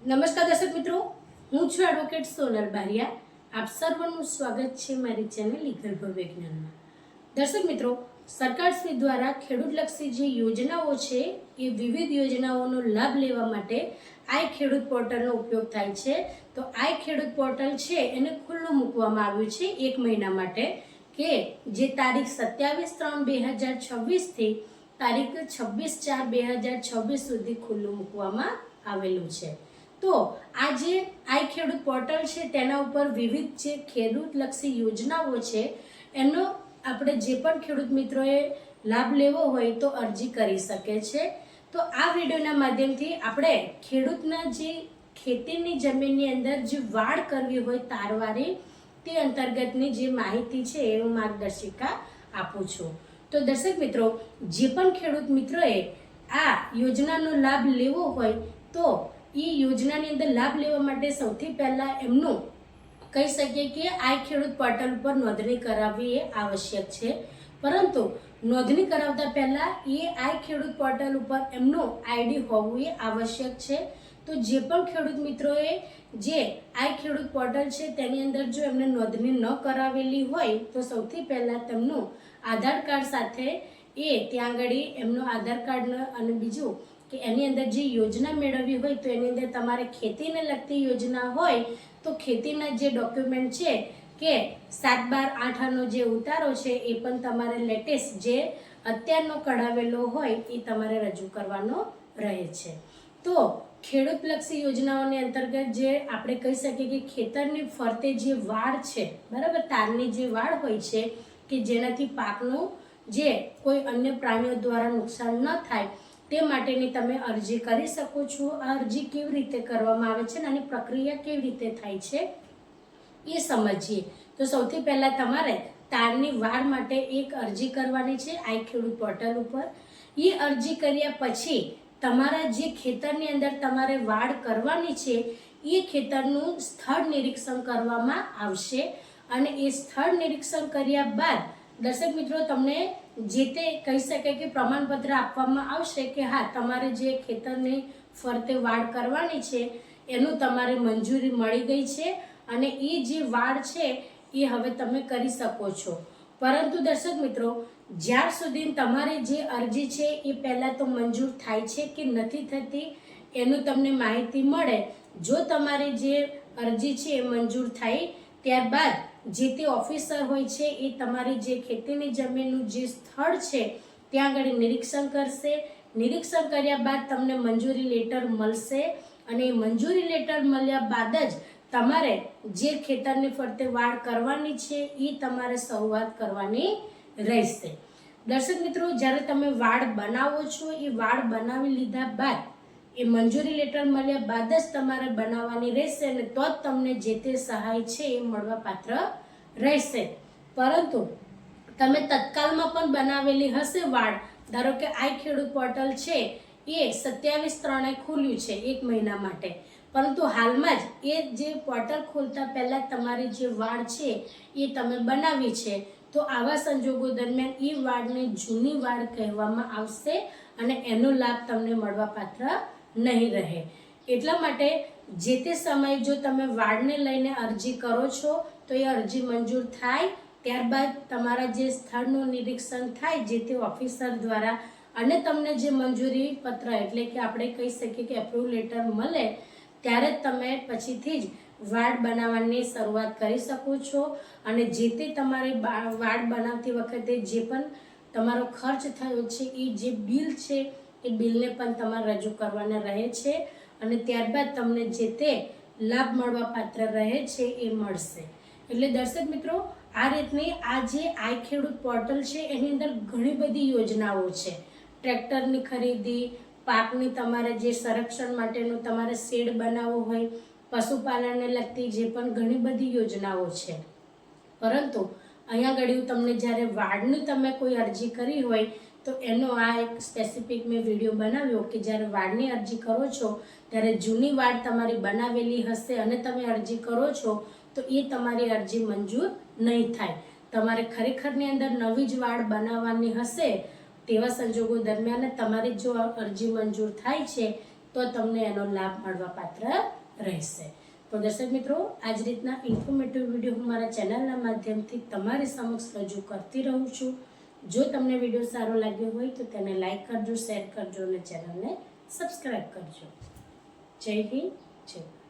નમસ્કાર દર્શક મિત્રો, હું છું એડવોકેટ સોનલ બારિયા। આપ સર્વનું સ્વાગત છે મારી ચેનલ લીગલ ભવિજ્ઞાનમાં। દર્શક મિત્રો, સરકારશ્રી દ્વારા ખેડૂતલક્ષી જે યોજનાઓ છે એ વિવિધ યોજનાઓનો લાભ લેવા માટે આઈ ખેડૂત પોર્ટલનો ઉપયોગ થાય છે। તો આઈ ખેડૂત પોર્ટલ છે એને ખુલ્લું મૂકવામાં આવ્યું છે 1 મહિના માટે, કે જે તારીખ 27/3/2026 થી તારીખ 26/4/2026 સુધી ખુલ્લું મૂકવામાં આવેલું છે। તો આ જે આઈ ખેડૂત પોર્ટલ છે તેના ઉપર વિવિધ જે ખેડૂતલક્ષી યોજનાઓ છે એનો આપણે જે પણ ખેડૂત મિત્રોએ લાભ લેવો હોય તો અરજી કરી શકે છે। તો આ વિડીયોના માધ્યમથી આપણે ખેડૂતના જે ખેતીની જમીનની અંદર જે વાડ કરવી હોય તારવારી તે અંતર્ગતની જે માહિતી છે એ હું માર્ગદર્શિકા આપું છું। તો દર્શક મિત્રો, જે પણ ખેડૂત મિત્રોએ આ યોજનાનો લાભ લેવો હોય તો એ યોજનાની અંદર લાભ લેવા માટે સૌથી પહેલાં એમનું કહી શકીએ કે આ ખેડૂત પોર્ટલ ઉપર નોંધણી કરાવવી એ આવશ્યક છે। પરંતુ નોંધણી કરાવતા પહેલાં એ આ ખેડૂત પોર્ટલ ઉપર એમનું આઈડી હોવું એ આવશ્યક છે। તો જે પણ ખેડૂત મિત્રોએ જે આ ખેડૂત પોર્ટલ છે તેની અંદર જો એમને નોંધણી ન કરાવેલી હોય તો સૌથી પહેલાં તેમનું આધાર કાર્ડ સાથે એ ત્યાં આગળ એમનું આધાર કાર્ડ અને બીજું કે એની અંદર જે યોજના મેળવવી હોય તો એની અંદર તમારે ખેતીને લગતી યોજના હોય તો ખેતીના જે ડોક્યુમેન્ટ છે કે 7/12/8 જે ઉતારો છે એ પણ તમારે લેટેસ્ટ જે અત્યારનો કઢાવેલો હોય એ તમારે રજૂ કરવાનો રહે છે। તો ખેડૂતલક્ષી યોજનાઓની અંતર્ગત જે આપણે કહી શકીએ કે ખેતરની ફરતે જે વાડ છે, બરાબર, તારની જે વાડ હોય છે કે જેનાથી પાકનું જે કોઈ અન્ય પ્રાણીઓ દ્વારા નુકસાન ન થાય તે માટેની તમે અરજી કરી શકો છો। આ અરજી કેવી રીતે કરવામાં આવે છે અને આની પ્રક્રિયા કેવી રીતે થાય છે એ સમજીએ। તો સૌથી પહેલાં તમારે તારની વાડ માટે એક અરજી કરવાની છે આઈ ખેડૂત પોર્ટલ ઉપર। એ અરજી કર્યા પછી તમારા જે ખેતરની અંદર તમારે વાડ કરવાની છે એ ખેતરનું સ્થળ નિરીક્ષણ કરવામાં આવશે અને એ સ્થળ નિરીક્ષણ કર્યા બાદ દર્શક મિત્રો તમને જે તે કહી શકાય કે પ્રમાણપત્ર આપવામાં આવશે કે હા, તમારે જે ખેતરની ફરતે વાડ કરવાની છે એનું તમારે મંજૂરી મળી ગઈ છે અને એ જે વાડ છે એ હવે તમે કરી શકો છો। પરંતુ દર્શક મિત્રો, જ્યાર સુધી તમારી જે અરજી છે એ પહેલાં તો મંજૂર થાય છે કે નથી થતી એનું તમને માહિતી મળે। જો તમારી જે અરજી છે એ મંજૂર થાય ત્યારબાદ જે તે ઓફિસર હોય છે એ તમારી જે ખેતીની જમીનનું જે સ્થળ છે ત્યાં આગળ નિરીક્ષણ કરશે। નિરીક્ષણ કર્યા બાદ તમને મંજૂરી લેટર મળશે અને એ મંજૂરી લેટર મળ્યા બાદ જ તમારે જે ખેતરની ફરતે વાડ કરવાની છે એ તમારે શરૂઆત કરવાની રહેશે। દર્શક મિત્રો, જ્યારે તમે વાડ બનાવો છો એ વાડ બનાવી લીધા બાદ એ મંજૂરી લેટર મળ્યા બાદ જ તમારે બનાવવાની રહેશે અને તો જ તમને જે તે સહાય છે એ મળવા પાત્ર રહેશે। પરંતુ તમે તત્કાલમાં પણ બનાવેલી હશે વાડ, ધારો કે આ ખેડૂત પોર્ટલ છે એ 27/3 ખુલ્યું છે 1 મહિના માટે, પરંતુ હાલમાં જ એ જે પોર્ટલ ખોલતા પહેલાં તમારી જે વાડ છે એ તમે બનાવી છે તો આવા સંજોગો દરમિયાન એ વાડને જૂની વાડ કહેવામાં આવશે અને એનો લાભ તમને મળવા પાત્ર નહીં રહે। એટલા માટે જે તે સમયે જો તમે વાડને લઈને અરજી કરો છો તો એ અરજી મંજૂર થાય ત્યારબાદ તમારા જે સ્થળનું નિરીક્ષણ થાય જે તે ઓફિસર દ્વારા અને તમને જે મંજૂરી પત્ર એટલે કે આપણે કહી શકીએ કે એપ્રુવ લેટર મળે ત્યારે જ તમે પછીથી જ વાડ બનાવવાની શરૂઆત કરી શકો છો અને જે તે તમારી વાડ બનાવતી વખતે જે પણ તમારો ખર્ચ થયો છે એ જે બિલ છે એ બિલને પણ તમારે રજૂ કરવાના રહે છે અને ત્યારબાદ તમને જે તે લાભ મળવા પાત્ર રહે છે એ મળશે। એટલે દર્શક મિત્રો, આ રીતની આ જે આઈ ખેડૂત પોર્ટલ છે એની અંદર ઘણી બધી યોજનાઓ છે। ટ્રેક્ટરની ખરીદી, પાકની તમારે જે સંરક્ષણ માટેનું તમારે શેડ બનાવવો હોય, પશુપાલનને લગતી જે પણ ઘણી બધી યોજનાઓ છે। પરંતુ અહીંયા આગળ તમને જ્યારે વાડની તમે કોઈ અરજી કરી હોય તો એનો આ એક સ્પેસિફિક મેં વિડીયો બનાવ્યો કે જ્યારે વાડની અરજી કરો છો ત્યારે જૂની વાડ તમારી બનાવેલી હશે અને તમે અરજી કરો છો તો એ તમારી અરજી મંજૂર નહીં થાય। તમારે ખરેખરની અંદર નવી જ વાડ બનાવવાની હશે તેવા સંજોગો દરમિયાન તમારી જો અરજી મંજૂર થાય છે તો તમને એનો લાભ મળવા પાત્ર રહેશે. તો દર્શક મિત્રો, આ જ રીતના ઇન્ફોર્મેટિવ વિડીયો હું મારા ચેનલના માધ્યમથી તમારી સમક્ષ રજૂ કરતી રહું છું. જો તમને વિડીયો સારો લાગ્યો હોય તો તેને લાઈક કરજો, શેર કરજો અને ચેનલને સબસ્ક્રાઈબ કરજો. જય હિન્દ, જય ભારત.